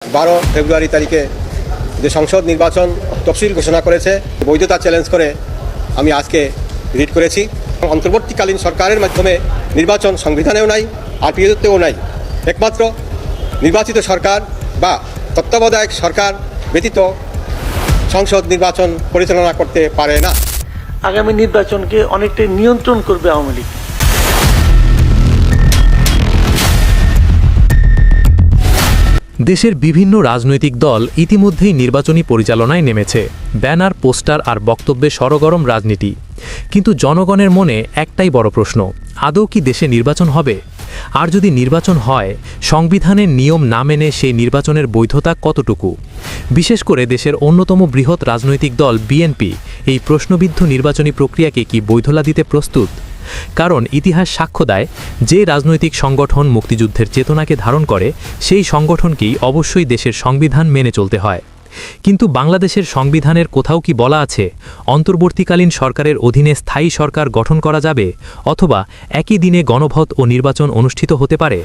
12 ফেব্রুয়ারি তারিখে যে সংসদ নির্বাচন তফসিল ঘোষণা করেছে, বৈধতা চ্যালেঞ্জ করে আমি আজকে রিট করেছি। অন্তর্বর্তীকালীন সরকারের মাধ্যমে নির্বাচন সংবিধানেও নাই, আরপিওতেও নাই। একমাত্র নির্বাচিত সরকার বা তত্ত্বাবধায়ক সরকার ব্যতীত সংসদ নির্বাচন পরিচালনা করতে পারে না। আগামী নির্বাচনকে অনেকটাই নিয়ন্ত্রণ করবে আওয়ামী লীগ। দেশের বিভিন্ন রাজনৈতিক দল ইতিমধ্যেই নির্বাচনী পরিচালনায় নেমেছে। ব্যানার, পোস্টার আর বক্তব্যে সরগরম রাজনীতি। কিন্তু জনগণের মনে একটাই বড় প্রশ্ন, আদৌ কি দেশে নির্বাচন হবে? আর যদি নির্বাচন হয়, সংবিধানের নিয়ম না মেনে সেই নির্বাচনের বৈধতা কতটুকু? বিশেষ করে দেশের অন্যতম বৃহৎ রাজনৈতিক দল বিএনপি এই প্রশ্নবিদ্ধ নির্বাচনী প্রক্রিয়াকে কি বৈধতা দিতে প্রস্তুত? কারণ ইতিহাস সাক্ষ্য দেয়, যে রাজনৈতিক সংগঠন মুক্তিযুদ্ধের চেতনাকে ধারণ করে সেই সংগঠনকেই অবশ্যই দেশের সংবিধান মেনে চলতে হয়। কিন্তু বাংলাদেশের সংবিধানের কোথাও কি বলা আছে অন্তর্বর্তীকালীন সরকারের অধীনে স্থায়ী সরকার গঠন করা যাবে, অথবা একই দিনে গণভোট ও নির্বাচন অনুষ্ঠিত হতে পারে?